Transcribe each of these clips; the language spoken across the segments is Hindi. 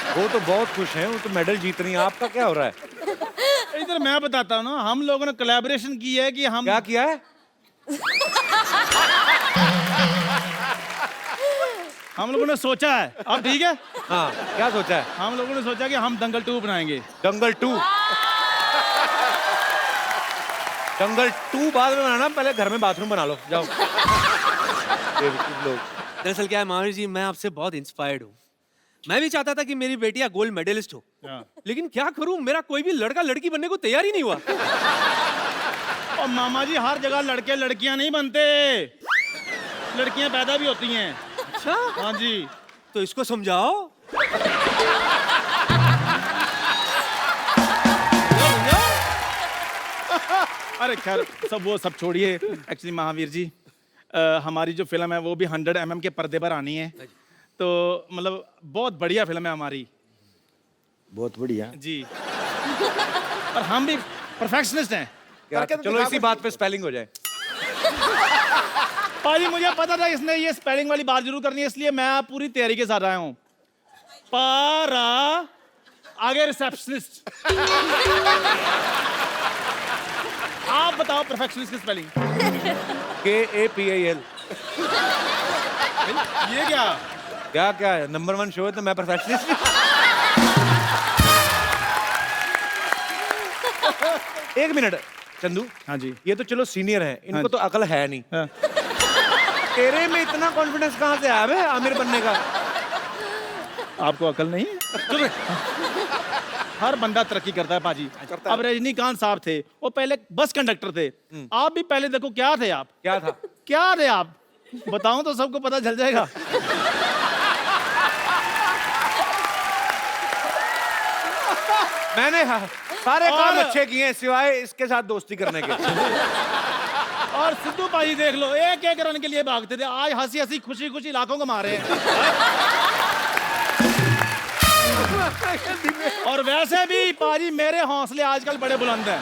वो तो बहुत खुश हैं, वो तो मेडल जीत रही हैं। आपका क्या हो रहा है? इधर मैं बताता हूँ ना, हम लोगों ने कोलैबोरेशन की है कि हम क्या किया है? हम लोगों ने सोचा है। अब ठीक है, हाँ, क्या सोचा है? हम लोगों ने सोचा कि हम दंगल 2 बनाएंगे। दंगल 2। दंगल 2 बाद में बनाना, पहले घर में बाथरूम बना लो, जाओ। बेवकूफ लोग। दरअसल क्या है महावीर जी, मैं आपसे बहुत इंस्पायर्ड हूँ। मैं भी चाहता था कि मेरी बेटियां गोल्ड मेडलिस्ट हो, हाँ। लेकिन क्या करूं, मेरा कोई भी लड़का लड़की बनने को तैयार ही नहीं हुआ। और मामा जी, हर जगह लड़के लड़कियां नहीं बनते, लड़कियां पैदा भी होती हैं। अच्छा, हाँ जी। तो इसको समझाओ। अरे खैर, सब छोड़िए। एक्चुअली महावीर जी, हमारी जो फिल्म है वो भी 100 mm के पर्दे पर आनी है, तो मतलब बहुत बढ़िया फिल्म है हमारी बहुत बढ़िया। जी। और हम भी परफेक्शनिस्ट हैं। क्या? चलो इसी बात पे स्पेलिंग हो जाए। पाजी, मुझे पता था इसने ये स्पेलिंग वाली बात जरूर करनी है, इसलिए मैं पूरी तैयारी के साथ आया हूँ। पारा आगे रिसेप्शनिस्ट। आप बताओ परफेक्शनिस्ट की स्पेलिंग। KAPAL। ये क्या? क्या क्या है? नंबर 1 शो है तो मैं परफेक्शनिस्ट। एक मिनट चंदू। हाँ जी। ये तो चलो सीनियर है, इनको हाँ तो अकल है नहीं। हाँ। तेरे में इतना कॉन्फिडेंस कहाँ से आया बे आमिर बनने का? आपको अकल नहीं है? हर बंदा तरक्की करता है पाजी। अब रजनीकांत साहब थे, वो पहले बस कंडक्टर थे। आप भी पहले देखो, क्या थे आप? क्या था? क्या थे आप? बताऊं तो सबको पता चल जाएगा। मैंने सारे काम अच्छे किए हैं सिवाय इसके साथ दोस्ती करने के। और सिद्धू पाजी देख लो, एक एक रन के लिए भागते थे, आज हंसी हंसी खुशी खुशी लाखों को मारे हैं। और वैसे भी पाजी, मेरे हौसले आजकल बड़े बुलंद हैं।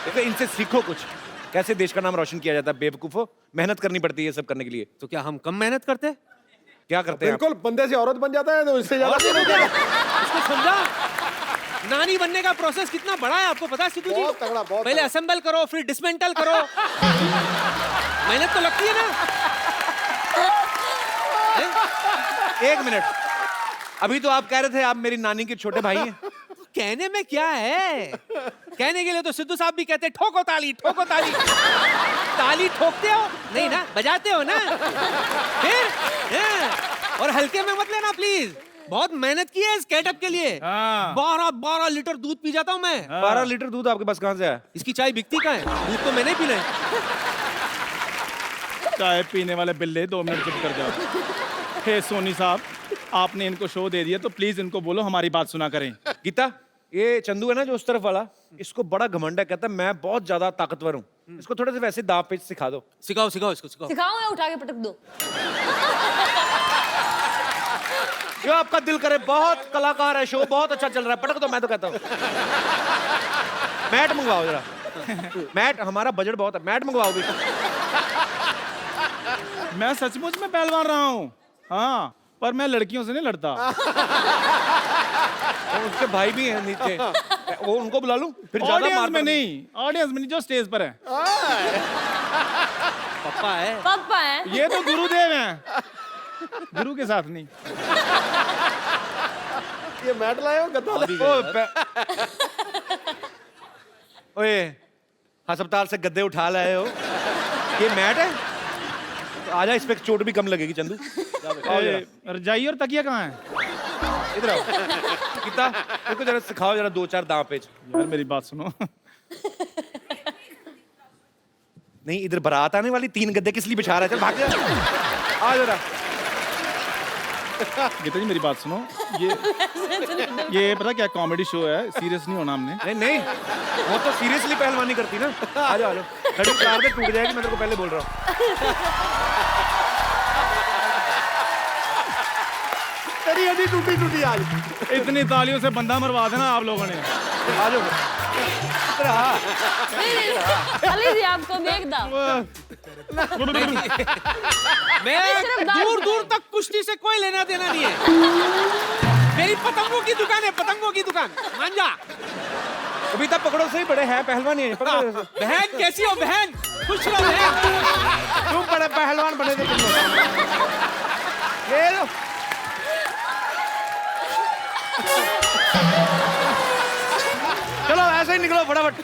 देखो इनसे सीखो कुछ, कैसे देश का नाम रोशन किया जाता है। बेवकूफो, मेहनत करनी पड़ती है ये सब करने के लिए। तो क्या हम कम मेहनत करते हैं? क्या करते हैं आप? बिल्कुल, बंदे से औरत बन जाता है तो इससे ज्यादा नहीं होता। इसको समझा? नानी बनने का प्रोसेस कितना बड़ा है, आपको पता है सिद्धू जी? बहुत तगड़ा, बहुत पहले तगड़ा। असेंबल करो, फिर डिसमेंटल करो। मेहनत तो लगती है ना। एक मिनट, अभी तो आप कह रहे थे आप मेरी नानी के छोटे भाई हैं। कहने में क्या है, कहने के लिए तो सिद्धू साहब भी कहते ठोको ताली, ठोको ताली। ताली ठोकते हो नहीं ना, बजाते हो ना। फिर और हल्के में मत लेना प्लीज, बहुत मेहनत की है इस गेटअप के लिए। 12 लीटर दूध पी जाता हूँ मैं। 12 लीटर दूध आपके पास कहाँ से आया? इसकी चाय बिकती कहाँ है? दूध तो मैंने ही पीना है। चाय पीने वाले बिल्ले, 2 मिनट चुप कर जाओ। हे सोनी साहब, आपने इनको शो दे दिया तो प्लीज इनको बोलो हमारी बात सुना करें। गीता, ये चंदू है ना जो उस तरफ वाला, इसको बड़ा घमंड है, कहता है मैं बहुत ज्यादा ताकतवर हूँ। इसको थोड़े से वैसे दाव पेच सिखा दो। सिखाओ सिखाओ इसको, सिखाओ। सिखाऊं या उठा के पटक दो? जो आपका दिल करे, बहुत कलाकार है, शो बहुत अच्छा चल रहा है, पटक दो। मैं तो कहता हूँ मैट मंगवाओ जरा। मैट, हमारा बजट बहुत है, मैट मंगवाओ भी। मैं सचमुच में पहलवान रहा हूँ, हाँ, पर मैं लड़कियों से नहीं लड़ता। और उसके भाई भी हैं नीचे, वो उनको बुला लूं फिर ज्यादा ऑडियंस मार में नहीं, ऑडियंस में नहीं, जो स्टेज पर है। पप्पा है। पापा है। ये तो गुरुदेव हैं, गुरु के साथ नहीं। ये मैट लाए हो गद्दा लाए? ओए, अस्पताल से गद्दे उठा लाए हो, ये मैट है? तो आजा, इस पे चोट भी कम लगेगी चंदू। रजाई और तकिया कहाँ है? इधर आओ। गीता, इनको जरा सिखाओ जरा 2-4 दांव पेच। यार मेरी बात सुनो। नहीं, इधर बारात आने वाली, 3 गद्दे किस लिए बिछा रहा है? चल भाग जा, आ जरा। गीता जी मेरी बात सुनो, ये पता क्या कॉमेडी शो है, सीरियस नहीं होना हमने। नहीं नहीं, वो तो सीरियसली पहलवानी करती ना। आ जाओ, खड़ी कार में टूट जाएगी, मैं तेरे को पहले बोल रहा हूँ। तेरी हड्डी टूटी टूटी आज। इतनी तालियों से बंदा मरवा देना आप लोगों ने। आ जाओ। इधर आ। अली जी आपको भी एकदम। मैं दूर दूर तक कुश्ती से कोई लेना देना नहीं है। मेरी पतंगों की दुकान है, पतंगों की दुकान, मान जा। कविता पकड़ो, सही बड़े हैं पहलवान ही है, पकड़ो। बहन कैसी हो बहन? खुश रहो बहन। तुम बड़े पहलवान बने थे तुम लोग। ले लो। चलो ऐसे ही निकलो फटाफट।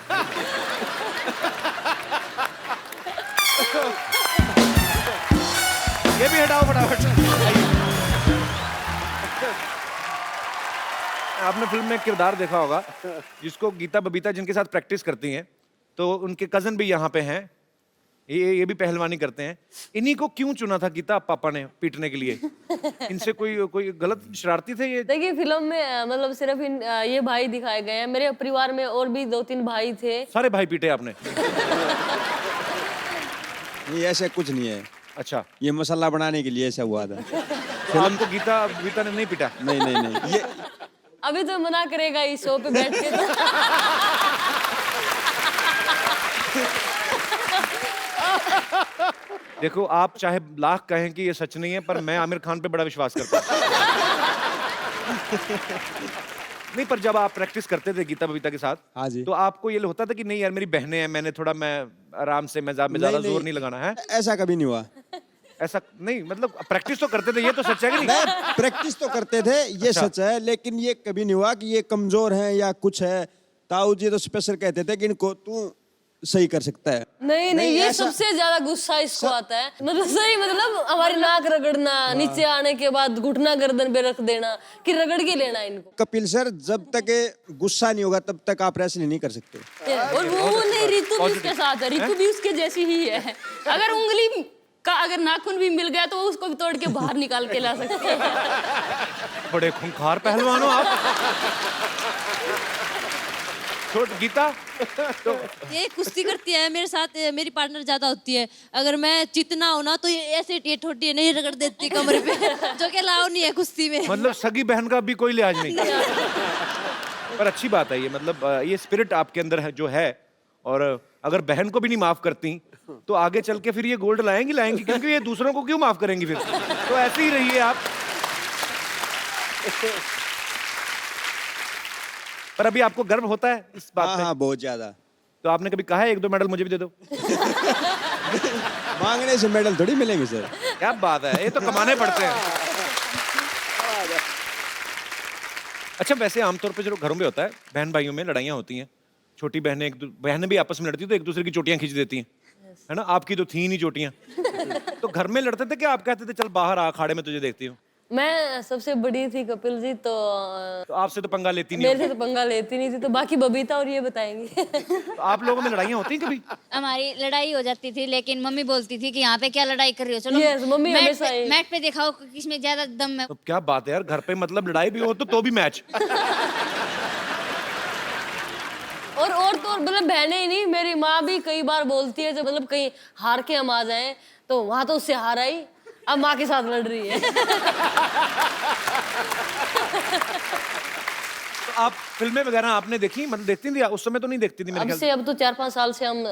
ये भी हटाओ फटाफट। आपने फिल्म में एक किरदार देखा होगा जिसको गीता बबीता जिनके साथ प्रैक्टिस करती हैं, तो उनके कजन भी यहाँ पे हैं, ये भी पहलवानी करते हैं। इन्हीं को क्यों चुना था गीता पापा ने पीटने के लिए? इनसे कोई गलत शरारती थे ये? देखिए फिल्म में मतलब सिर्फ ये भाई दिखाए गए हैं। मेरे परिवार में और भी 2-3 भाई थे। सारे भाई पीटे आपने? ये ऐसा कुछ नहीं है, अच्छा, ये मसाला बनाने के लिए ऐसा हुआ था। तो आपको गीता ने नहीं पीटा? नहीं ये अभी तो मना करेगा इस शो पे बैठ के तो। देखो, आप चाहे लाख कहें कि ये सच नहीं है, पर मैं आमिर खान पे बड़ा विश्वास करता हूँ। नहीं, पर जब आप प्रैक्टिस करते थे गीता बबीता के साथ, हाँ जी। तो आपको ये होता था कि नहीं यार मेरी बहनें हैं, मैं आराम से, मैं ज्यादा जोर नहीं लगाना है? ऐसा कभी नहीं हुआ। ऐसा नहीं, मतलब प्रैक्टिस तो करते थे, ये तो सच है कि नहीं? मैं प्रैक्टिस तो करते थे, ये अच्छा। सच है, लेकिन ये कभी नहीं हुआ कि ये कमजोर हैं या कुछ है। ताऊ जी तो स्पेशल कहते थे कि इनको तू सही कर सकता है। नहीं ये ऐसा- सबसे ज्यादा गुस्सा इसको आता है। मतलब सही, मतलब हमारी नाक रगड़ना, नीचे आने के बाद घुटना गर्दन पे रख देना कि रगड़ के लेना इनको। कपिल सर, जब तक गुस्सा नहीं होगा तब तक आप रेसलिंग नहीं कर सकते। और वो नहीं, रितु भी उसके साथ है, रितु भी उसके जैसी ही है। अगर उंगली का अगर नाखून भी मिल गया तो वो उसको भी तोड़ के बाहर निकाल के ला सकते हैं। बड़े खूंखार पहलवान हो आप। छोट गीता तो ये कुश्ती करती है मेरे साथ, मेरी पार्टनर ज्यादा होती है। अगर मैं चितना हो ना तो ये ऐसे ये ठोटी नहीं रगड़ देती कमरे पे, जो कि अलाउ नहीं है कुश्ती में। मतलब सगी बहन का भी कोई लिहाज नहीं। पर अच्छी बात है ये, मतलब ये स्पिरिट आपके अंदर है जो है, और अगर बहन को भी नहीं माफ करती तो आगे चल के फिर ये गोल्ड लाएंगी, क्योंकि ये दूसरों को क्यों माफ करेंगी फिर? तो ऐसे ही रहिए आप। पर अभी आपको गर्व होता है इस बात पे? हाँ, बहुत ज्यादा। तो आपने कभी कहा है 1-2 मेडल मुझे भी दे दो? मांगने से मेडल थोड़ी मिलेंगे सर। क्या बात है, ये तो कमाने पड़ते हैं। अच्छा, वैसे आमतौर पे जो घरों में होता है, बहन भाइयों में लड़ाइयाँ होती हैं, छोटी बहनें भी आपस में लड़ती तो एक दूसरे की चोटियां खींच देती हैं, है ना? आपकी तो थी नहीं चोटियां। तो घर में लड़ते थे कि आप कहते थे चल बाहर आ, अखाड़े में तुझे देखती हूँ? मैं सबसे बड़ी थी कपिल जी, तो तो आपसे तो पंगा लेती नहीं मेरे से होगी। तो पंगा लेती नहीं थी, तो बाकी बबीता और ये बताएंगी। तो आप लोगों में लड़ाइयाँ होती हैं कभी? हमारी लड़ाई हो जाती थी, लेकिन मम्मी बोलती थी कि यहाँ पे क्या लड़ाई कर रही हो, चलो Yes, मम्मी हमेशा ही। मैट पे दिखाओ किसमें ज्यादा दम है। तो क्या बात है यार, घर पे मतलब लड़ाई भी हो तो भी मैच। और तो मतलब बहनें ही नहीं, मेरी माँ भी कई बार बोलती है, जब मतलब कहीं हार के हम आ जाएं तो वहां तो उससे हार आई, अब माँ के साथ लड़ रही है। तो आप फिल्में वगैरह आपने देखी, मतलब देखती थी? उस समय तो नहीं देखती थी मेरे अब ख्याल से, अब तो 4-5 साल से हम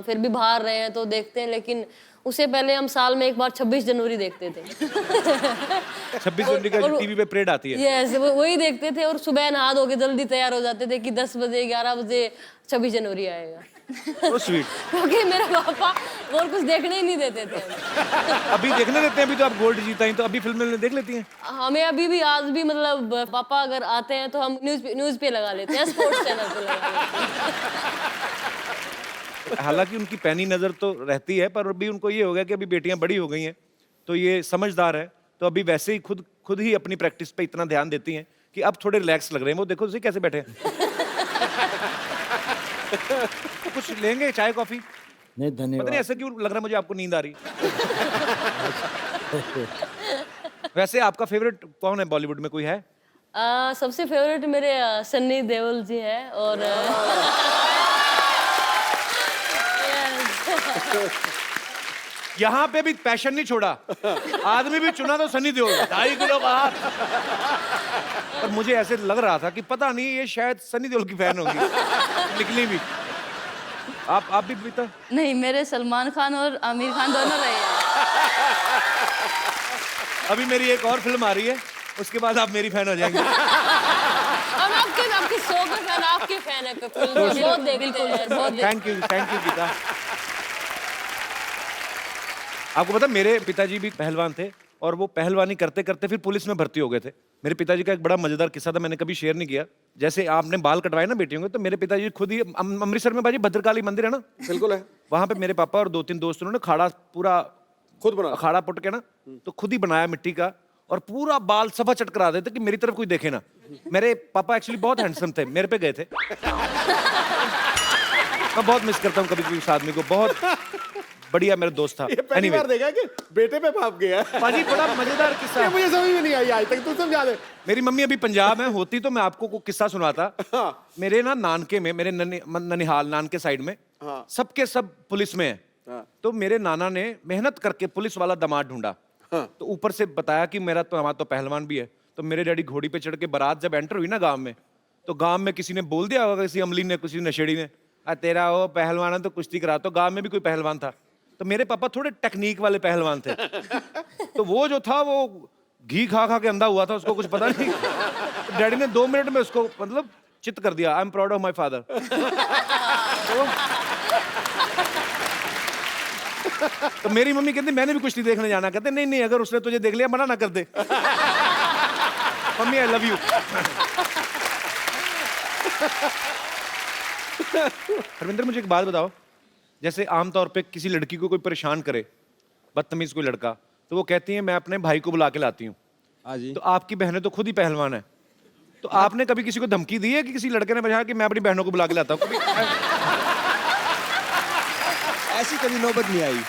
फिर भी बाहर रहे हैं तो देखते हैं, लेकिन उससे पहले हम साल में एक बार 26 जनवरी देखते थे। 26 जनवरी का और- टीवी पे परेड आती है। यस, वही देखते थे, और सुबह नहा धो के जल्दी तैयार हो जाते थे कि 10 बजे 11 बजे 26 जनवरी आएगा। तो स्वीट। क्योंकि मेरे पापा और कुछ देखने ही नहीं देते थे हमें। अभी देखने देते हैं, अभी तो आप गोल्ड जीता ही, तो अभी फिल्में देख लेती हैं? हमें अभी भी, आज भी, मतलब पापा अगर आते हैं तो हम न्यूज पे लगा लेते हैं, स्पोर्ट्स चैनल पे लगा लेते हैं। हालांकि उनकी पैनी नजर तो रहती है, पर अभी उनको ये हो गया कि अभी बेटियां बड़ी हो गई हैं, तो ये समझदार है, तो अभी वैसे ही खुद ही अपनी प्रैक्टिस पे इतना ध्यान देती हैं कि अब थोड़े रिलैक्स लग रहे हैं। वो देखो उसे कैसे बैठे हैं। तो कुछ लेंगे, चाय कॉफी? नहीं पता नहीं धन्यवाद। ऐसा क्यों लग रहा है मुझे, आपको नींद आ रही। वैसे आपका फेवरेट कौन है बॉलीवुड में, कोई है? सबसे फेवरेट मेरे सन्नी देओल जी हैं, और यहाँ पे भी पैशन नहीं छोड़ा, आदमी भी चुना तो सनी देओल, 2.5 किलो का हाथ। पर मुझे ऐसे लग रहा था कि पता नहीं ये शायद सनी देओल की फैन होगी, निकली भी। आप भी पीता? नहीं, मेरे सलमान खान और आमिर खान दोनों रहे हैं। अभी मेरी एक और फिल्म आ रही है, उसके बाद आप मेरी फैन हो जाएंगे। फैन है बहुत देखते हैं बहुत थैंक यू गीता। आपको पता मेरे पिताजी भी पहलवान थे और वो पहलवानी करते करते फिर पुलिस में भर्ती हो गए थे। मेरे पिताजी का एक बड़ा मजेदार किस्सा था, मैंने कभी शेयर नहीं किया। जैसे आपने बाल कटवाए ना बेटियों के, तो मेरे पिताजी खुद ही अमृतसर में बाजी भद्रकाली मंदिर है ना, बिल्कुल है। वहां पे मेरे पापा और 2-3 दोस्त उन्होंने खाड़ा पूरा खुद बना अखाड़ा पुट के ना, तो खुद ही बनाया मिट्टी का और पूरा बाल सफा चट करा देते कि मेरी तरफ कोई देखे ना। मेरे पापा एक्चुअली बहुत हैंडसम थे, मेरे पे गए थे। मैं बहुत मिस करता हूँ कभी कभी उस आदमी को, बहुत बढ़िया मेरा दोस्त था। ये पहली Anyway, बार देखा कि बेटे पे बाप गया है। पाजी बड़ा मजेदार किस्सा ये है। मुझे समझ में नहीं आई आज तक, तू समझा दे। मेरी मम्मी अभी पंजाब में होती तो मैं आपको को किस्सा सुनाता। हाँ। मेरे ना नानके में, मेरे ननिहाल नानके साइड में हाँ। सबके सब पुलिस में है। हाँ। तो मेरे नाना ने मेहनत करके पुलिस वाला दामाद ढूंढा। हाँ। तो ऊपर से बताया कि मेरा तो दामाद तो पहलवान भी है। तो मेरे डैडी घोड़ी पे चढ़ के बारात जब एंटर हुई ना गांव में, तो गांव में किसी ने बोल दिया होगा, किसी अमली ने, किसी नशेड़ी ने, तेरा वो पहलवान है तो कुश्ती करा। तो गांव में भी कोई पहलवान था। तो मेरे पापा थोड़े टेक्निक वाले पहलवान थे। तो वो जो था वो घी खा खा के अंधा हुआ था, उसको कुछ पता नहीं। तो डैडी ने 2 मिनट में उसको मतलब चित कर दिया। I am proud of my father. तो मेरी मम्मी कहती मैंने भी कुश्ती देखने जाना। कहते नहीं नहीं, अगर उसने तुझे देख लिया मना ना कर दे। Mummy I love you. Harvinder मुझे एक बात बताओ, जैसे आमतौर पे किसी लड़की को कोई परेशान करे, बदतमीज कोई लड़का, तो वो कहती है मैं अपने भाई को बुला के लाती हूँ। हाँ जी। तो आपकी बहनें तो खुद ही पहलवान है, तो आपने कभी किसी को धमकी दी है कि किसी लड़के ने बताया कि मैं अपनी बहनों को बुला के लाता हूँ? कभी ऐसी कभी नौबत नहीं आई।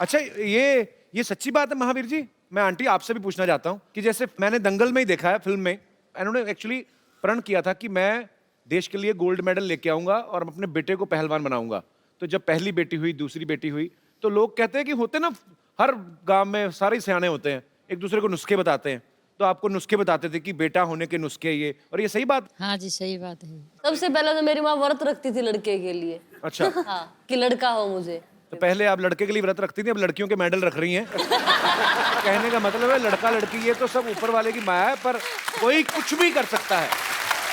अच्छा, ये सच्ची बात है महावीर जी? मैं आंटी आपसे भी पूछना चाहता हूँ कि जैसे मैंने दंगल में ही देखा है, फिल्म में इन्होंने एक्चुअली प्रण किया था कि मैं देश के लिए गोल्ड मेडल लेके आऊंगा और अपने बेटे को पहलवान बनाऊंगा। तो जब पहली बेटी हुई, दूसरी बेटी हुई, तो लोग कहते हैं कि होते ना, हर गांव में सारे सियाने होते हैं, एक दूसरे को नुस्खे बताते हैं। तो आपको नुस्खे बताते थे कि बेटा होने के नुस्खे ये, और ये सही बात? हाँ जी सही बात है। सबसे पहले तो मेरी माँ व्रत रखती थी लड़के के लिए। अच्छा। हाँ, कि लड़का हो मुझे। तो पहले आप लड़के के लिए व्रत रखती थी, अब लड़कियों के मेडल रख रही हैं। कहने का मतलब है लड़का लड़की ये तो सब ऊपर वाले की माया है, पर कोई कुछ भी कर सकता है।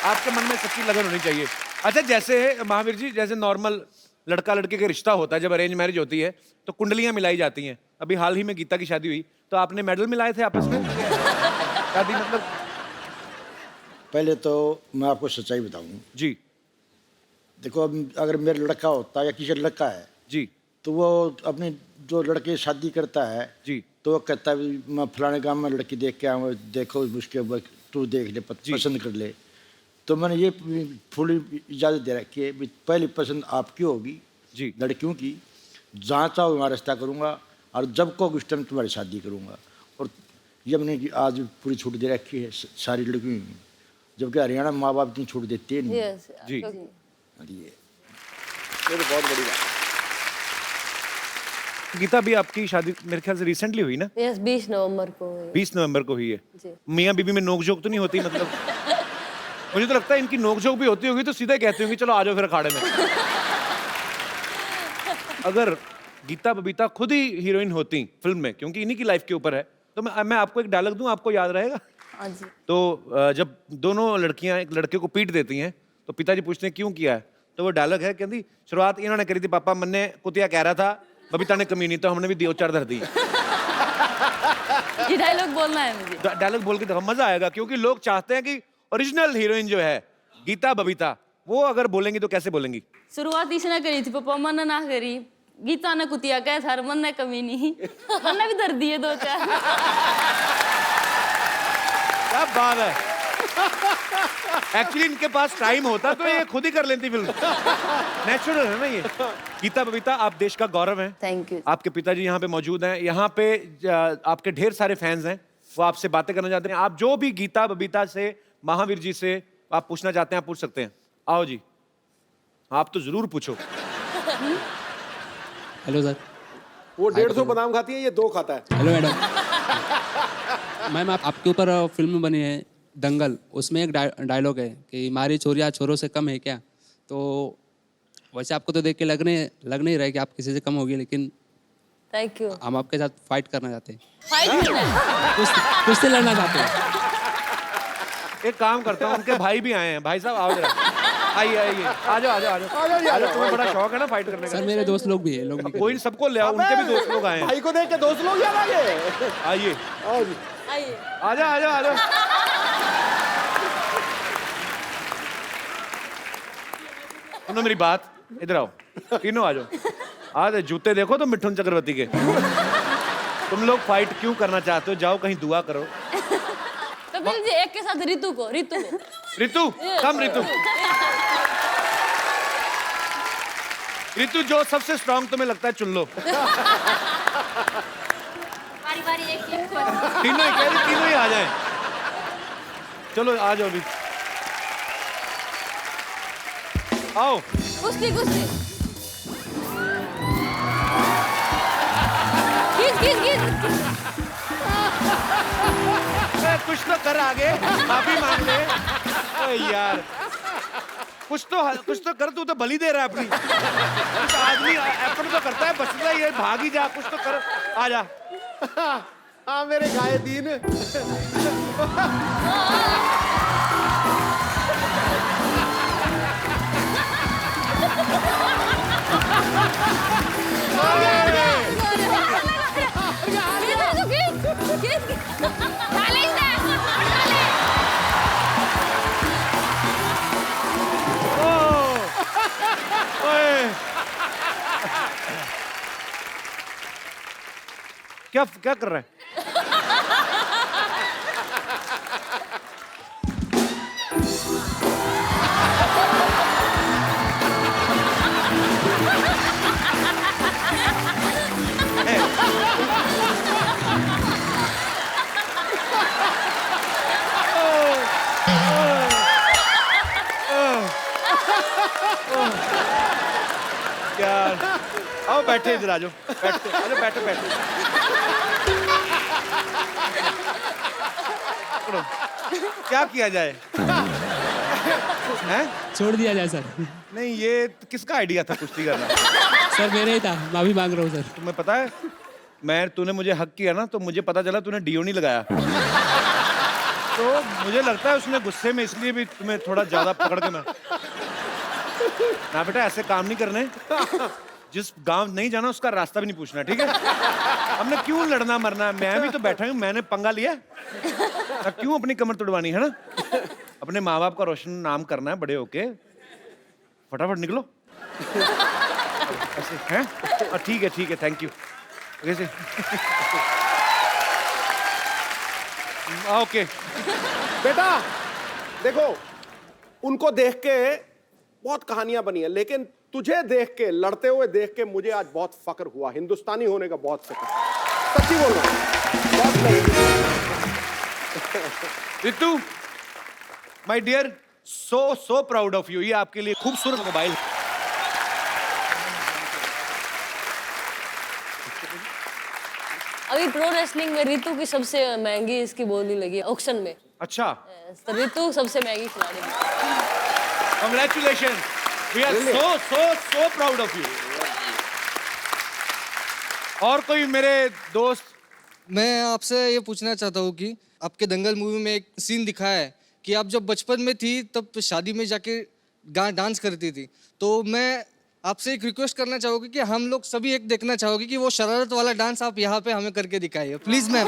आपके मन में सच्ची लगन होनी चाहिए। अच्छा, जैसे महावीर जी, जैसे नॉर्मल लड़का लड़के का रिश्ता होता है, जब अरेंज मैरिज होती है तो कुंडलियां मिलाई जाती हैं। अभी हाल ही में गीता की शादी हुई, तो आपने मेडल मिलाए थे आपस में? शादी मतलब? पहले तो मैं आपको सच्चाई बताऊं। जी देखो, अब अगर मेरा लड़का होता या किसी लड़का है जी तो वो अपने जो लड़के शादी करता है जी तो वो कहता है मैं फलाने गांव में लड़की देख के आऊँ, देखो उसके बाद तू देख ले, पसंद कर ले। तो मैंने ये फुली इजाज़त दे रखी है, पहली पसंद आपकी होगी जी, लड़कियों की, जहाँ चाहो वहाँ रिश्ता करूँगा और जब को उस टाइम तुम्हारी शादी करूँगा। और ये मैंने आज पूरी छूट दे रखी है सारी लड़कियों की, जबकि हरियाणा माँ बाप इतनी छूट देते हैं नहीं। जी। ये तो बहुत बड़ी बात। गीता भी आपकी शादी मेरे ख्याल से रिसेंटली हुई ना? यस, 20 नवंबर को हुई। 20 नवंबर को हुई है। जी। मियाँ बीबी में नोकझोंक तो नहीं होती? मतलब मुझे तो लगता है इनकी नोकझोंक भी होती होगी तो सीधा कहती होंगी चलो आ जाओ फिर अखाड़े में। अगर गीता बबीता खुद ही हीरोइन होती फिल्म में, क्योंकि इन्हीं की लाइफ के ऊपर है, तो मैं आपको एक डायलॉग दूं, आपको याद रहेगा? हाँ जी। तो जब दोनों लड़कियां एक लड़के को पीट देती हैं तो पिताजी पूछते हैं क्यों किया है, तो वो डायलॉग है, कहती शुरुआत इन्होंने करी थी पापा, मन्ने कुतिया कह रहा था, बबीता ने कमी नहीं, तो हमने भी 2-4 धर दी। ये डायलॉग बोलना है मुझे। डायलॉग बोल के देखो, मजा आएगा, क्योंकि लोग चाहते हैं कि ओरिजिनल हीरोइन जो है गीता बबीता, वो अगर बोलेंगी तो कैसे बोलेंगी? शुरुआत इसने करी थी पापा, मन ना करी, गीता ने कुतिया कह था, मन ने कमी नहीं, मैंने भी धर दिए 2-4। क्या बात है। एक्चुअली इनके पास टाइम होता तो ये खुद ही कर लेती फिल्म। नेचुरल है ना ये। गीता बबीता, आप देश का गौरव हैं। Thank you. आपके पिताजी यहाँ पे मौजूद हैं, यहाँ पे आपके ढेर सारे फैंस हैं, वो आपसे बातें करना चाहते हैं। आप जो भी गीता बबीता से, महावीर जी से आप पूछना चाहते हैं, आप पूछ सकते हैं। आओ जी, आप तो जरूर पूछो। Hello sir. वो 150 बादाम खाती है, ये 2 खाता है। Hello madam. मैम आपके ऊपर फिल्म बनी है दंगल, उसमें एक डायलॉग है कि मारी चोरियाँ छोरों से कम है क्या। तो वैसे आपको तो देख के लग नहीं रहा है कि आप किसी से कम होगी, लेकिन थैंक यू। हम आपके साथ फाइट करना चाहते हैं, फाइट करना है। कुश्ती लड़ना चाहते हैं। एक काम करता हूँ, उनके भाई भी आए हैं। भाई साहब आओ जरा, आइए आइए, आ जाओ आ जाओ आ जाओ आ जाओ। तुम्हें बड़ा शौक है ना फाइट करने सर का? मेरे दोस्त लोग भी है, लोग भी कोई नहीं, सबको ले आओ, उनके भी दोस्त लोग आए हैं। भाई को देख के दोस्त लोग याद आ गए। आइए, आओ जी। आइए। आ जाओ आ जाओ आ जाओ। सुनो मेरी बात, इधर आओ, तीनों आ जाओ। आज जूते देखो तो मिठुन चक्रवर्ती के। तुम लोग फाइट क्यों करना चाहते हो? जाओ कहीं दुआ करो। कपिल जी एक के साथ रितु को रितु, कम रितु। रितु जो सबसे स्ट्रांग तुम्हें लगता है चुन लो। बारी बारी एक तीनों ही कह रही, तीनों ही आ जाएं। चलो आ जाओ रितु, आओ। कुश्ती कुश्ती खींच कुछ तो कर आगे, माफी मांग ले। ओए यार, कुछ तो कर, तू तो बलि दे रहा है अपनी। कुछ आदमी एफर्ट तो करता है, बचता ही है, भाग ही जा, कुछ तो कर, आ जा। हाँ मेरे गाये दीन। क्या क्या कर रहा है? यार आओ बैठे इधर, आ जाओ बैठते, अरे बैठो बैठो। पकड़ो। क्या किया जाए? हैं? छोड़ दिया जाए सर। नहीं, ये किसका आइडिया था कुश्ती करना? सर मेरे ही था, माफी मांग रहा हूँ सर। तुम्हें पता है, तूने मुझे हक किया ना, तो मुझे पता चला तूने डीओ नहीं लगाया। तो मुझे लगता है उसने गुस्से में इसलिए भी तुम्हें थोड़ा ज्यादा पकड़ के ना बेटा, ऐसे काम नहीं करने। जिस गांव नहीं जाना उसका रास्ता भी नहीं पूछना, ठीक है? हमने क्यों लड़ना मरना? मैं भी तो बैठा हूँ, मैंने पंगा लिया। अब क्यों अपनी कमर तुड़वानी है ना? अपने माँ बाप का रोशन नाम करना है बड़े होके। फटाफट निकलो। ऐसे हैं? ठीक है, थैंक यू। कैसे? ओके। बेटा देखो, उनको देख के बहुत कहानियां बनी है, लेकिन तुझे देख के, लड़ते हुए देख के मुझे आज बहुत फक्र हुआ। हिंदुस्तानी होने का बहुत फक्र, सच्ची बोल रहा हूं, बहुत Ritu, my dear, so proud of you. ये आपके लिए खूबसूरत मोबाइल। अभी प्रो रेसलिंग में रितु की सबसे महंगी इसकी बोली लगी है ऑक्शन में। अच्छा, तो रितु सबसे महंगी खिलाड़ी है। Congratulations. We are so proud of you. और कोई मेरे दोस्त? मैं आपसे ये पूछना चाहता हूँ कि आपके दंगल मूवी में एक सीन दिखाया है कि आप जब बचपन में थी तब शादी में जाके डांस करती थी, तो मैं आपसे एक रिक्वेस्ट करना चाहूँगी कि हम लोग सभी एक देखना चाहोगे कि वो शरारत वाला डांस आप यहाँ पे हमें करके दिखाइए प्लीज मैम।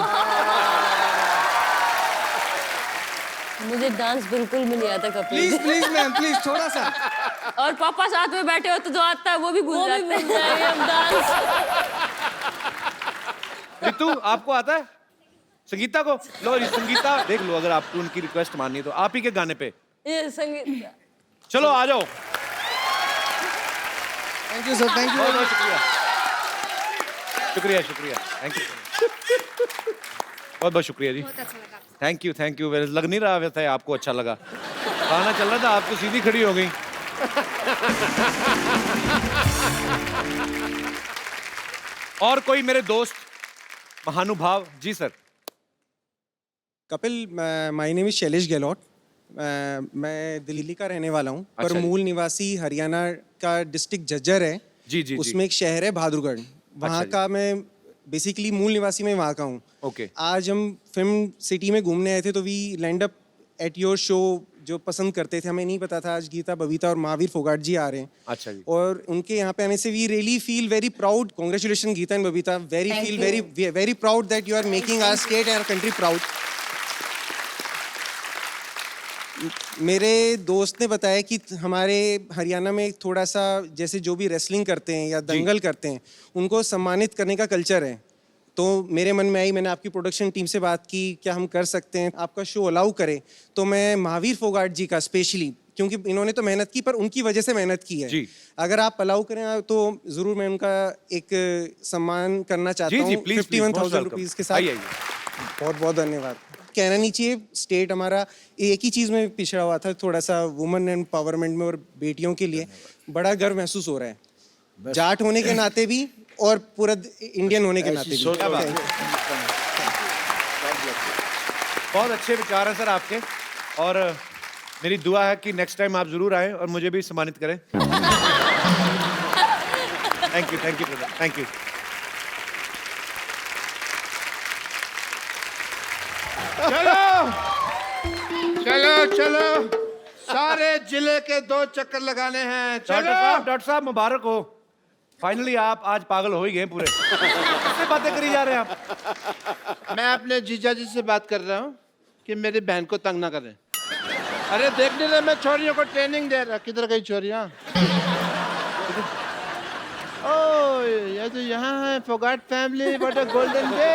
मुझे डांस बिल्कुल भी नहीं आता कपिल। प्लीज मैम, प्लीज थोड़ा सा। और पापा साथ में बैठे हो तो जो आता है वो भी भूल जाते हैं हम डांस। रितु, आपको आता है? संगीता को लो, ये संगीता देख लो, अगर आपको उनकी रिक्वेस्ट माननी है तो आप ही के गाने पे। ये संगीत। चलो आ जाओ। Thank you sir, thank you. बहुत शुक्रिया, थैंक यू, बहुत शुक्रिया जी। Thank you. लग नहीं रहा वैसे आपको अच्छा लगा। गाना चल रहा था, आप तो सीधी खड़ी हो गई। और कोई मेरे दोस्त महानुभाव? जी sir. Kapil, my name is Shailesh Gehlot. मैं दिल्ली का रहने वाला हूँ, पर अच्छा जी। मूल निवासी हरियाणा का डिस्ट्रिक्ट झज्जर है। जी। उसमें एक शहर है बहादुरगढ़, वहाँ जी। का मैं बेसिकली मूल निवासी मैं वहाँ का हूँ। ओके। आज हम फिल्म सिटी में घूमने आए थे, तो we land up at your show जो पसंद करते थे, हमें नहीं पता था आज गीता बबीता और महावीर फोगाट जी आ रहे हैं। अच्छा जी। और उनके यहाँ पे आने से we really feel very proud. Congratulation Geeta and Babita, very proud that you are making our state and our country proud. मेरे दोस्त ने बताया कि हमारे हरियाणा में थोड़ा सा जैसे जो भी रेसलिंग करते हैं या दंगल करते हैं उनको सम्मानित करने का कल्चर है। तो मेरे मन में आई, मैंने आपकी प्रोडक्शन टीम से बात की, क्या हम कर सकते हैं, आपका शो अलाउ करें। तो मैं महावीर फोगाट जी का स्पेशली, क्योंकि इन्होंने तो मेहनत की पर उनकी वजह से मेहनत की है जी। अगर आप अलाउ करें तो जरूर मैं उनका एक सम्मान करना चाहता हूँ 51,000 रुपीज के साथ। बहुत बहुत धन्यवाद। कहना नहीं चाहिए, स्टेट हमारा एक ही चीज में पिछड़ा हुआ था, थोड़ा सा वुमेन एम्पावरमेंट में और बेटियों के लिए बड़ा गर्व महसूस हो रहा है, जाट होने के नाते भी और पूरा इंडियन होने के नाते भी। बहुत अच्छे विचार हैं सर आपके, और मेरी दुआ है कि नेक्स्ट टाइम आप जरूर आएं और मुझे भी सम्मानित करें। Thank you brother, thank you. चलो सारे जिले के 2 चक्कर लगाने हैं। डॉक्टर साहब मुबारक हो, फाइनली आप आज पागल हो ही गए पूरे। किससे बातें करी जा रहे हैं आप? मैं अपने जीजा जी से बात कर रहा हूँ कि मेरी बहन को तंग ना करें। अरे देख नहीं रहे, मैं छोरियों को ट्रेनिंग दे रहा। किधर गई छोरियाँ? ओह, ये तो यहाँ है Phogat family. What a golden day.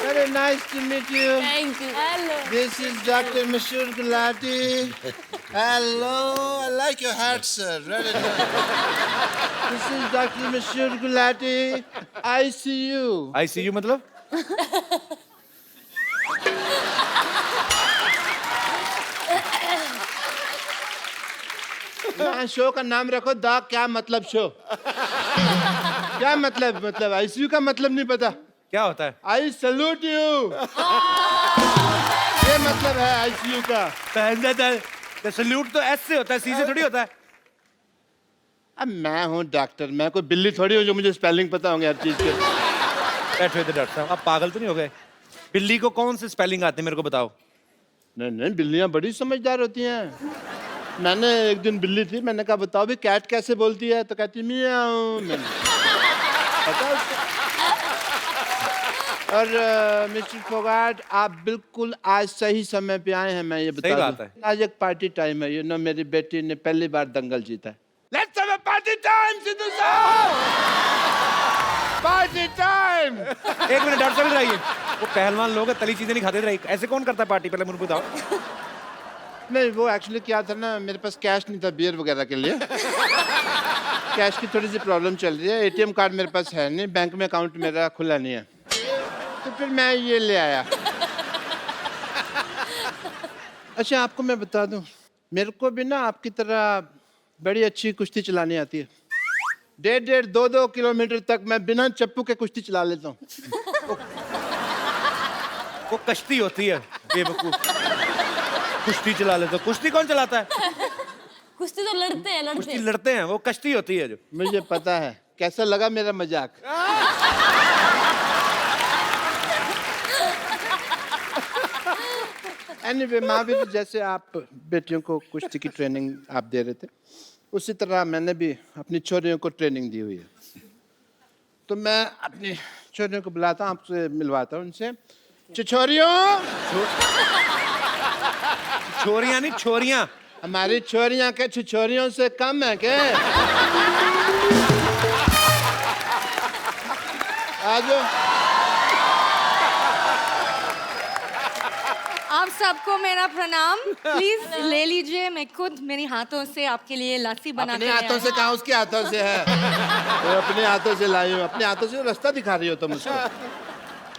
Very nice to meet you. Thank you. Hello. This is Dr. Mashur Gulati. Hello, I like your hat, sir. Really nice. This is Dr. Mashur Gulati. ICU. ICU मतलब? शो का नाम रखो दा क्या मतलब शो। क्या मतलब आईसीयू का मतलब नहीं पता? क्या होता है? I salute you. ये मतलब है आईसीयू का। सल्यूट तो एस से होता है, सी से थोड़ी होता है। अब मैं हूँ डॉक्टर, मैं कोई बिल्ली थोड़ी हूँ जो मुझे स्पेलिंग पता होंगे हर चीज के। बैठो इधर डॉक्टर साहब, आप पागल तो नहीं हो गए? बिल्ली को कौन से स्पेलिंग आते हैं मेरे को बताओ। नहीं, बिल्लियाँ बड़ी समझदार होती हैं। मैंने एक दिन बिल्ली थी, मैंने कहा बताओ भी कैट कैसे बोलती है, तो कहती मियाऊ। मैंने पता उसको। और मिस्टर फोगाट, आप बिल्कुल आज सही समय पे आए हैं। मैं ये बता दूं, आज एक पार्टी टाइम है। यू नो, मेरी बेटी ने पहली बार दंगल जीता है। Let's have a party time Sidhu साहब। Party time. एक मिनट डॉक्टर साहब, रहिए। वो पहलवान लोग हैं, तली चीजें नहीं खाते थे। ऐसे कौन करता है पार्टी? पहले मुझे बताओ। नहीं, वो एक्चुअली क्या था ना, मेरे पास कैश नहीं था बियर वगैरह के लिए। कैश की थोड़ी सी प्रॉब्लम चल रही है। एटीएम कार्ड मेरे पास है नहीं, बैंक में अकाउंट मेरा खुला नहीं है, तो फिर मैं ये ले आया। अच्छा, आपको मैं बता दूं, मेरे को भी ना आपकी तरह बड़ी अच्छी कुश्ती चलानी आती है। 1.5, 2 किलोमीटर तक मैं बिना चप्पू के कुश्ती चला लेता हूँ। वो कश्ती होती है बेवकूफ। कुश्ती चला लेते। कुश्ती कौन चलाता है? कुश्ती तो लड़ते हैं। कुश्ती लड़ते हैं, वो कश्ती होती है जो। मुझे पता है। कैसा लगा मेरा मजाक? एनीवे, महावीर, जैसे आप बेटियों को कुश्ती की ट्रेनिंग आप दे रहे थे, उसी तरह मैंने भी अपनी छोरियों को ट्रेनिंग दी हुई है। तो मैं अपनी छोरियों को बुलाता हूँ, आपसे मिलवाता हूँ उनसे। छोरियों, छोरियां नहीं, छोरियां। हमारी छोरियां के छोरियों से कम है क्या? आजो। आप सबको मेरा प्रणाम। प्लीज ले लीजिए, मैं खुद मेरे हाथों से आपके लिए लस्सी बना अपने हाथों से कहा, उसके हाथों से है। तो अपने हाथों से लाई हूँ, अपने हाथों से रास्ता दिखा रही हो तुम मुझको।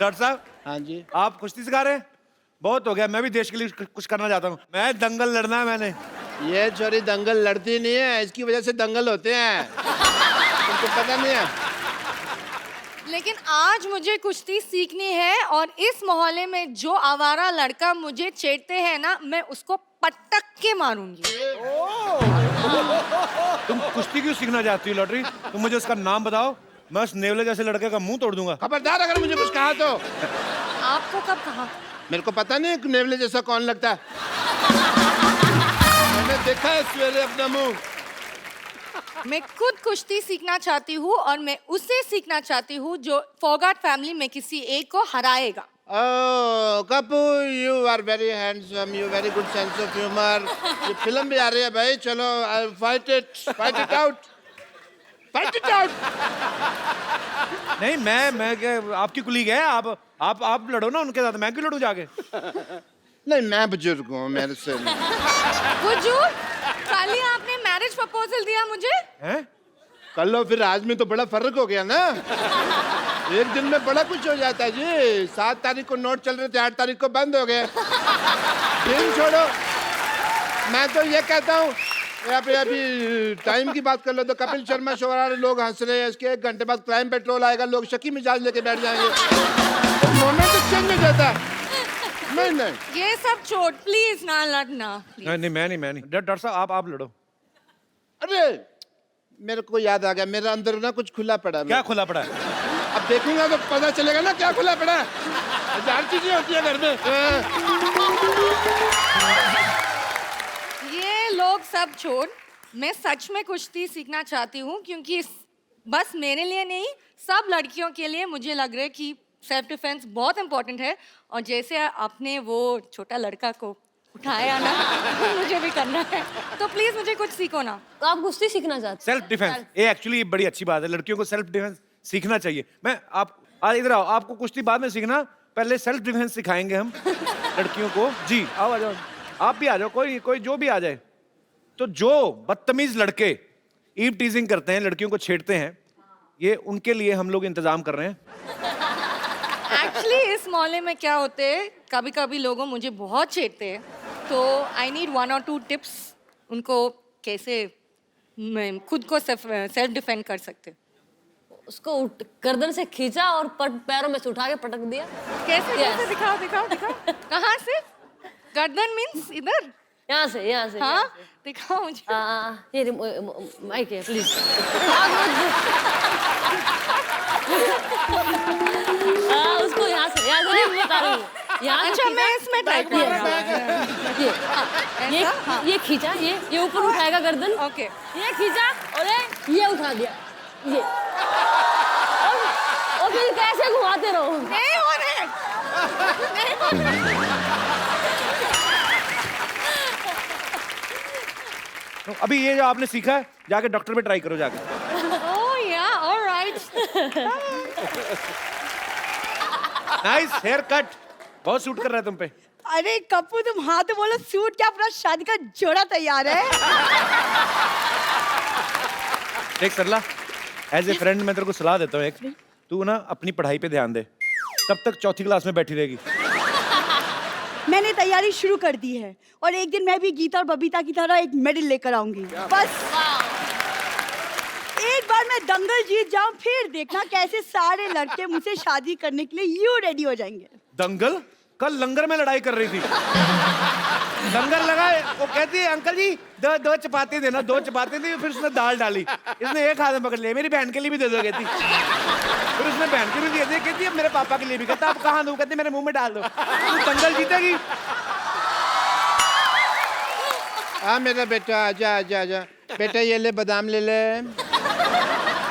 डॉक्टर साहब। हाँ जी। आप कुश्ती सिखा रहे हैं? बहुत हो गया, मैं भी देश के लिए कुछ करना चाहता हूँ। मैं दंगल लड़ना है मैंने। ये छोरी दंगल लड़ती नहीं है, इसकी वजह से दंगल होते हैं। तुमको पता नहीं है? लेकिन आज मुझे कुश्ती सीखनी है, और इस मोहल्ले में जो आवारा लड़का मुझे छेड़ते हैं ना, मैं उसको पटक के मारूंगी। तुम कुश्ती क्यों सीखना चाहती हो लॉटरी? तुम मुझे उसका नाम बताओ, मैं उस नेवले जैसे लड़के का मुंह तोड़ दूंगा। खबरदार अगर मुझे कुछ कहा तो। आपको कब कहा? मेरे को पता नहीं नेवले जैसा कौन लगता है। मैंने देखा है सवेरे अपना मुंह। मैं खुद कुश्ती सीखना चाहती हूँ और मैं उससे सीखना चाहती हूँ जो फोगाट फैमिली में किसी एक को हराएगा। Oh, Kapoor, you are very handsome, you very good sense of humor. ये फिल्म भी आ रही है भाई, चलो fight it out. नहीं मैं क्या आपकी कुलीग है, आप लड़ो ना उनके साथ, मैं क्यों लड़ूं जाके? नहीं, मैं बुजुर्ग हूँ, मेरे से नहीं। बुजुर्ग? खाली आपने मैरिज प्रपोजल दिया मुझे? हैं? कल लो फिर आज में तो बड़ा फर्क हो गया ना। एक दिन में बड़ा कुछ हो जाता है जी। 7 तारीख को नोट चल रहे थे, 8 तारीख को बंद हो गए। दिन छोड़ो, मैं तो ये कहता हूँ अभी टाइम की बात कर लो तो कपिल शर्मा शो आ रहे, लोग हंस रहे हैं, इसके 1 घंटे बाद क्राइम पेट्रोल आएगा, लोग शकी मिजाज लेके बैठ जाएंगे। तो मोमेंट चेंज हो जाता है। नहीं ये सब छोड़, प्लीज ना लड़ना। नहीं मैं नहीं। डॉक्टर साहब आप लड़ो। अरे मेरे को याद आ गया, मेरा अंदर ना कुछ खुला पड़ा है। क्या खुला पड़ा है? अब देखूंगा तो पता चलेगा ना क्या खुला पड़ा है। 1000 चीजें होती है घर में। ये लोग सब छोड़, मैं सच में कुश्ती सीखना चाहती हूँ क्योंकि बस मेरे लिए नहीं, सब लड़कियों के लिए मुझे लग रहा है कि सेल्फ डिफेंस बहुत इंपॉर्टेंट है। और जैसे आपने वो छोटा लड़का को उठाया ना, मुझे भी करना है, तो प्लीज मुझे कुछ सीखो ना। तो आप कुश्ती सीखना चाहते हैं? सेल्फ डिफेंस, ये एक्चुअली बड़ी अच्छी बात है, लड़कियों को सेल्फ डिफेंस सीखना चाहिए। मैं आप इधर आओ, आपको कुश्ती बाद में सीखना, पहले सेल्फ डिफेंस सिखाएंगे हम लड़कियों को। जी आओ, आ जाओ, आप भी आ जाओ, कोई जो भी आ जाए। तो जो बदतमीज लड़के ईव टीजिंग करते हैं, लड़कियों को छेड़ते हैं, ये उनके लिए हम लोग इंतजाम कर रहे हैं। एक्चुअली इस मोहल्ले में क्या होते है, कभी कभी लोगों मुझे बहुत छेड़ते हैं, तो आई नीड 1 or 2 टिप्स उनको कैसे मैं खुद को सेल्फ डिफेंड कर सकते। उसको गर्दन से खींचा और पैरों में से उठा के पटक दिया। कैसे? कैसे? दिखाओ। कहाँ से? गर्दन मीन्स इधर? यहाँ से। हाँ, दिखाओ मुझे। ये माइक है, प्लीज। उसको यहाँ से नहीं बता रही हूँ। अच्छा, मैं इसमें ट्राई करूँगा। ये खींचा, ये ऊपर उठाएगा गर्दन। ओके। ये खींचा और ये उठा दिया, ये। और फिर कैसे घुमाते रहो। नहीं हो रहे। तो अभी ये जो आपने सीखा है, जाके डॉक्टर पे ट्राई करो जाके। ओह या, ऑलराइट। नाइस हेयर कट, बहुत सूट कर रहा है तुम पे। अरे कपूर, तुम हाँ तो बोलो, सूट क्या, अपना शादी का जोड़ा तैयार है। देख सरला, एज ए फ्रेंड मैं तेरे को सलाह देता हूँ एक, तू ना अपनी पढ़ाई पे ध्यान दे, कब तक 4थी क्लास में बैठी रहेगी? मैंने तैयारी शुरू कर दी है और एक दिन मैं भी गीता और बबीता की तरह एक मेडल लेकर आऊंगी। बस एक बार मैं दंगल जीत जाऊं, फिर देखना कैसे सारे लड़के मुझसे शादी करने के लिए यूं रेडी हो जाएंगे। दंगल? कल लंगर में लड़ाई कर रही थी। लंगर लगा, वो कहती है अंकल जी दो चपाती देना, 2 चपाती दी, फिर उसने दाल डाली, इसने एक हाथ में पकड़ लिया, मेरी बहन के लिए भी दे दो कहती, फिर उसने बहन के भी दे दिया, कहती है मेरे पापा के लिए भी, कहता आप कहाँ दो, कहती मेरे मुंह में डाल दो। तू दंगल जीतेगी। हाँ मेरा बेटा, आजा बेटा, ये ले बादाम ले ले,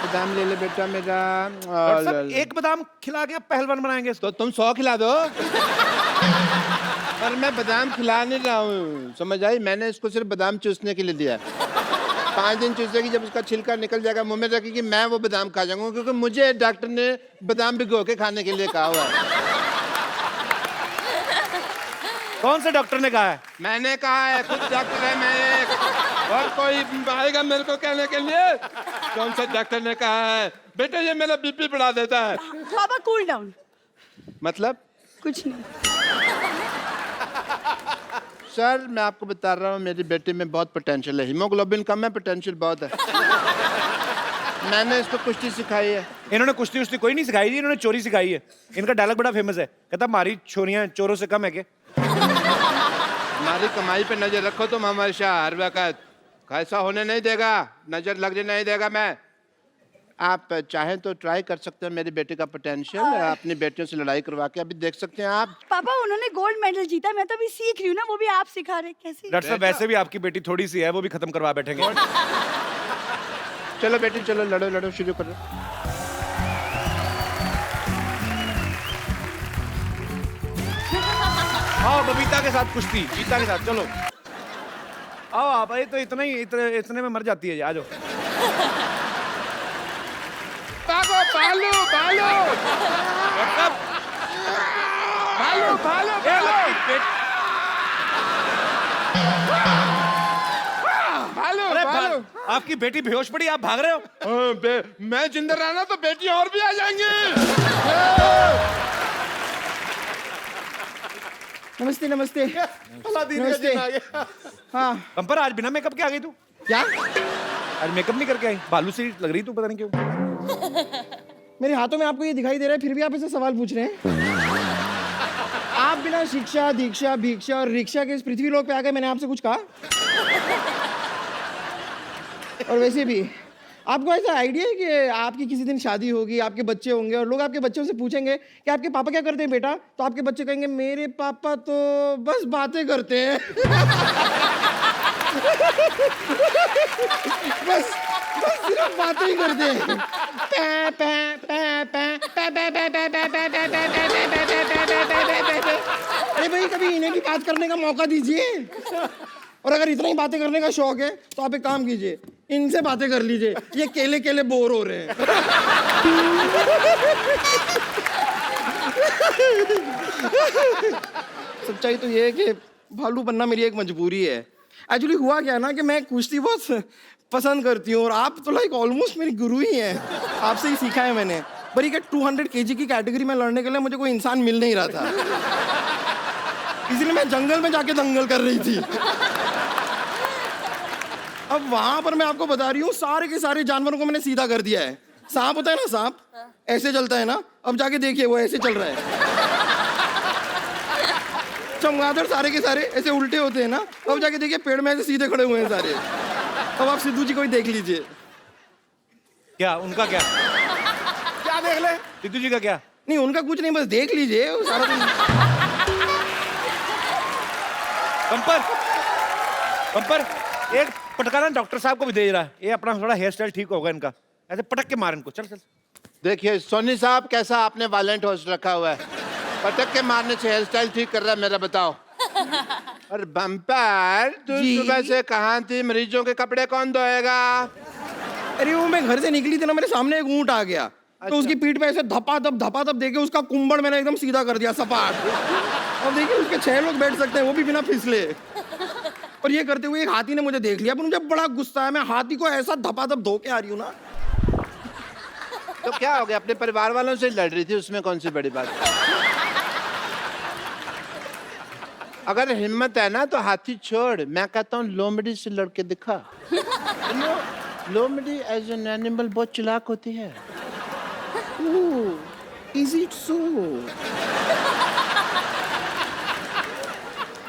बादाम ले ले बेटा मेरा। एक बादाम खिला के पहलवान बनाएंगे। तो तुम 100 खिला दो। पर मैं बादाम खिला नहीं रहा हूँ, समझ आई? मैंने इसको सिर्फ बादाम चूसने के लिए दिया। 5 दिन चूसेगी, जब उसका छिलका निकल जाएगा मुंह में रखेगी, मैं वो बादाम खा जाऊंगा, क्योंकि मुझे डॉक्टर ने बादाम भिगो के खाने के लिए कहा हुआ है। कौन से डॉक्टर ने कहा है? मैंने कहा है, खुद डॉक्टर है मैं एक, और कोई आएगा मेरे को कहने के लिए? कौन सा डॉक्टर ने कहा है? बेटा ये मेरा बीपी बढ़ा देता है। बाबा कूल डाउन। मतलब? कुछ नहीं सर, मैं आपको बता रहा हूँ, मेरी बेटी में बहुत पोटेंशियल है, हीमोग्लोबिन कम है, पोटेंशियल बहुत है। मैंने इसको कुश्ती सिखाई है। इन्होंने कुश्ती उश्ती कोई नहीं सिखाई थी, इन्होंने चोरी सिखाई है। इनका डायलॉग बड़ा फेमस है, कहता हमारी छोरियां चोरों से कम है क्या? हमारी कमाई पे नजर रखो तुम, हमारे शाह हर वक्त ऐसा होने नहीं देगा, नजर लगने नहीं देगा मैं। आप चाहें तो ट्राई कर सकते हैं मेरी बेटी का पोटेंशियल, अपनी बेटियों से लड़ाई करवा के अभी देख सकते हैं आप। पापा उन्होंने गोल्ड मेडल जीता, मैं तो अभी सीख रही हूँ ना, वो भी आप सिखा रहे कैसे? डॉक्टर साहब वैसे भी आपकी बेटी थोड़ी सी है, वो भी खत्म करवा बैठेंगे। चलो बेटी चलो, लड़ो लड़ो, शुरू करो। आओ बबीता के साथ कुश्ती, गीता के साथ, चलो आओ आप। ये तो इतने में मर जाती है, आ जाओ। भागो, भालो भालो भालो भालो भालो भालो। आपकी बेटी बेहोश पड़ी, आप भाग रहे हो। मैं जिंदा रहना तो बेटी और भी आ जाएंगी। नमस्ते नमस्ते नमस्ते। हाँ पंपर, आज बिना मेकअप के आ गई तू? क्या? आज मेकअप नहीं करके आई, बालू सी लग रही तू, पता नहीं क्यों। मेरे हाथों में आपको ये दिखाई दे रहा है, फिर भी आप ऐसे सवाल पूछ रहे हैं। आप बिना शिक्षा दीक्षा भिक्षा और रिक्शा के इस पृथ्वी लोक पे आ गए, मैंने आपसे कुछ कहा? और वैसे भी आपको ऐसा आइडिया है कि आपकी किसी दिन शादी होगी, आपके बच्चे होंगे और लोग आपके बच्चों से पूछेंगे कि आपके पापा क्या करते हैं बेटा, तो आपके बच्चे कहेंगे मेरे पापा तो बस बातें करते हैं। बस सिर्फ बातें ही करते हैं। अरे भाई कभी इन्हें भी बात करने का मौका दीजिए। और अगर इतना ही बातें करने का शौक है तो आप एक काम कीजिए, इनसे बातें कर लीजिए, ये केले केले बोर हो रहे हैं। सच्चाई तो ये है कि भालू बनना मेरी एक मजबूरी है। एक्चुअली हुआ क्या ना कि मैं कुश्ती बहुत पसंद करती हूँ और आप तो लाइक ऑलमोस्ट मेरी गुरु ही हैं। आपसे ही सीखा है मैंने। पर ये 200 kg की कैटेगरी में लड़ने के लिए मुझे कोई इंसान मिल नहीं रहा था, इसलिए मैं जंगल में जाके दंगल कर रही थी। अब वहां पर मैं आपको बता रही हूँ, सारे के सारे जानवरों को मैंने सीधा कर दिया है। सांप होता है ना, सांप ऐसे चलता है ना, अब जाके देखिए वो ऐसे चल रहा है। चमगादड़ सारे के सारे ऐसे उल्टे होते हैं ना, अब जाके देखिए पेड़ में ऐसे सीधे खड़े हुए हैं सारे। अब आप सिद्धू जी को ही देख लीजिए। क्या उनका क्या देख ले सिद्धू जी का क्या? नहीं उनका कुछ नहीं, बस देख लीजिए वो सारा दिन। पंपर एक पटकाना डॉक्टर साहब को भी दे रहा है, ये अपना थोड़ा हेयर स्टाइल ठीक होगा इनका, ऐसे पटक के मार इनको। चल चल। देखिए सोनी साहब, कैसा आपने वालेंट होस्ट रखा हुआ है, पटक के मारने से हेयर स्टाइल ठीक कर रहा है मेरा, बताओ। और बम्पर तू सुबह से कहाँ थी, मरीजों के कपड़े कौन धोएगा? अरे वो मैं घर से निकली थी ना, मेरे सामने एक ऊंट आ गया। तो उसकी पीठ पे ऐसे धपाधप देके उसका कुंबड़ मैंने एकदम सीधा कर दिया, सपाट। और देखिए उसके 6 लोग बैठ सकते हैं, वो भी बिना फिसले। और ये करते हुए एक हाथी ने मुझे देख लिया, पर मुझे बड़ा गुस्सा है, मैं हाथी को ऐसा धपाधप धो के आ रही हूँ ना। तो क्या हो गया, अपने परिवार वालों से लड़ रही थी, उसमें कौन सी बड़ी बात? अगर हिम्मत है ना तो हाथी छोड़, मैं कहता हूँ लोमड़ी से लड़के दिखा। लोमड़ी एज एन एनिमल बहुत चालाक होती है। Is it so?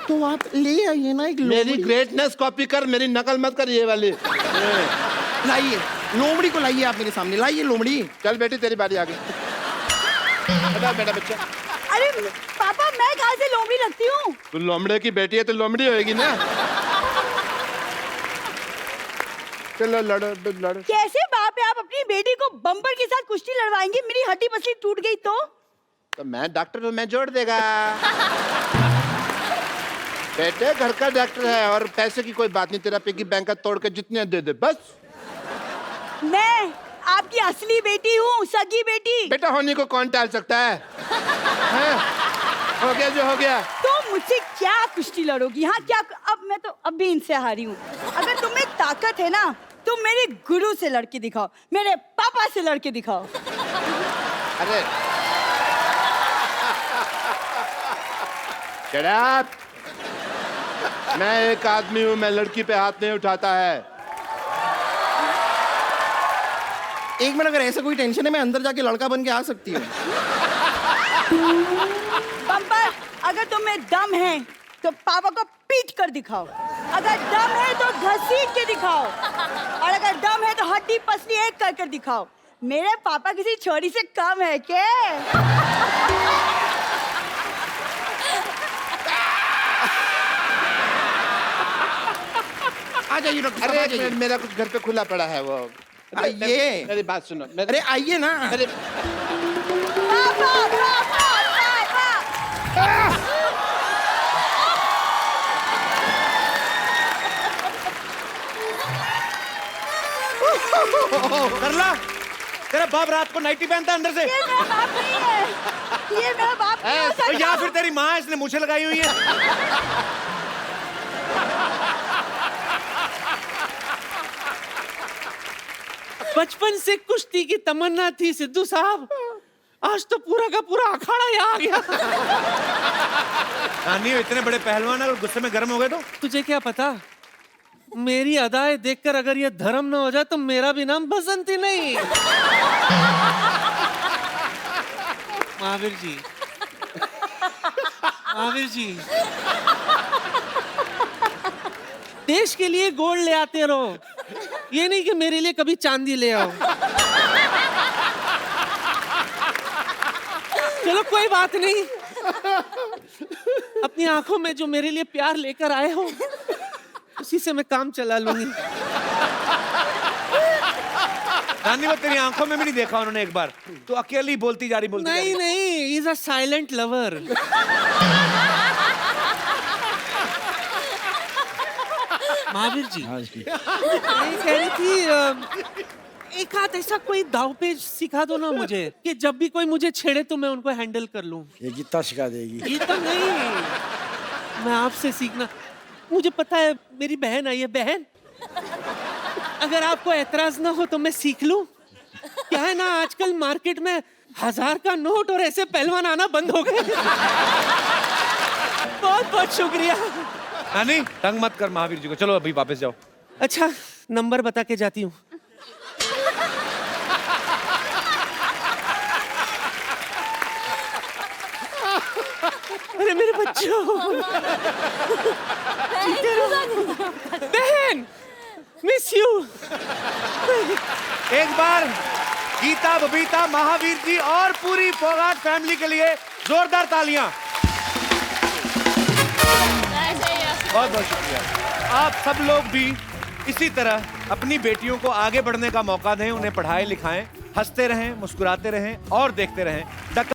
तो आप ले आइए ना एक मेरी ग्रेटनेस कॉपी कर, मेरी नकल मत कर ये वाली। लाइए लोमड़ी को, लाइए आप मेरे सामने, लाइए लोमड़ी। चल बेटी तेरी बारी आ गई। बेटा बच्चा। अरे पापा मैं कहाँ से लोमड़ी लगती हूँ? तू लोमड़े की बेटी है तो लोमड़ी होएगी ना। चलो लड़ो लड़ो। कैसे बाप है, आप अपनी बेटी को बम्पर के साथ कुश्ती लड़वाएंगे? मेरी हड्डी पसली टूट गई तो मैं डॉक्टर हूँ, मैं जोड़ देगा। बेटे घर का डॉक्टर है और पैसे की कोई बात नहीं, तेरा पिगी बैंक का तोड़ के जितने दे दे बस। मैं आपकी असली बेटी हूँ, सगी बेटी। बेटा होने को कौन टाल सकता है? हो गया जो हो गया। तो मुझसे क्या कुश्ती लड़ोगी? हाँ क्या? अब मैं तो अब भी इनसे हारी हूँ। अगर तुम्हें ताकत है ना तो मेरे गुरु से लड़के दिखाओ, मेरे पापा से लड़के दिखाओ। अरे Shut up! मैं एक आदमी हूँ, मैं लड़की पे हाथ नहीं उठाता है। एक मिनट, अगर ऐसा कोई टेंशन है मैं अंदर जाके लड़का बन के आ सकती हूँ। बम्पर, अगर तुम्हें दम है तो पापा को पीट कर दिखाओ, अगर दम है तो घसीट के दिखाओ, और अगर दम है तो हड्डी पसली एक कर कर दिखाओ। मेरे पापा किसी छोरी से कम है क्या? आ जाइए डॉक्टर साहब, आ जाइए। मेरा कुछ घर पे खुला पड़ा है वो। आइए, मेरी बात सुनो। अरे आइए ना। अरे करला, तेरा बाप रात को नाइटी पहनता है अंदर से? ये मेरा बाप नहीं है, ये मेरा बाप नहीं हो सकता। या फिर तेरी माँ इसने मूछें लगाई हुई है। बचपन से कुश्ती की तमन्ना थी सिद्धू साहब, आज तो पूरा का पूरा अखाड़ा यहाँ आ गया। नानी इतने बड़े पहलवान अगर गुस्से में गर्म हो गए तो? तुझे क्या पता, मेरी अदाएं देखकर अगर ये धर्म न हो जाए तो मेरा भी नाम बसंती नहीं। महावीर जी, महावीर जी, देश के लिए गोल्ड ले आते रहो, ये नहीं कि मेरे लिए कभी चांदी ले आओ। चलो कोई बात नहीं, अपनी आंखों में जो मेरे लिए प्यार लेकर आए हो उसी से मैं काम चला लूंगी। नानी वो तेरी आंखों में भी नहीं देखा उन्होंने एक बार, तो अकेली बोलती जा रही नहीं नहीं, is a silent lover. Mahavir ji, मैं कह रही थी एक हाथ ऐसा कोई दावपेच सिखा दो ना मुझे कि जब भी कोई मुझे छेड़े तो मैं उनको हैंडल कर लूं। ये गीता सिखा देगी। गीता नहीं, मैं आपसे सीखना। मुझे पता है मेरी बहन आई है। बहन, अगर आपको ऐतराज ना हो तो मैं सीख लूं? क्या है ना, आजकल मार्केट में 1000 का नोट और ऐसे पहलवान आना बंद हो गए। बहुत बहुत शुक्रिया। नानी तंग मत कर महावीर जी को, चलो अभी वापस जाओ। अच्छा, नंबर बता के जाती हूँ। अरे मेरे बच्चों, बहन, मिस यू। एक बार गीता, बबीता, महावीर जी और पूरी फोगाट फैमिली के लिए जोरदार तालियां। बहुत बहुत शुक्रिया। आप सब लोग भी इसी तरह अपनी बेटियों को आगे बढ़ने का मौका दें, उन्हें पढ़ाएं लिखाएं, हंसते रहें, मुस्कुराते रहें और देखते रहें।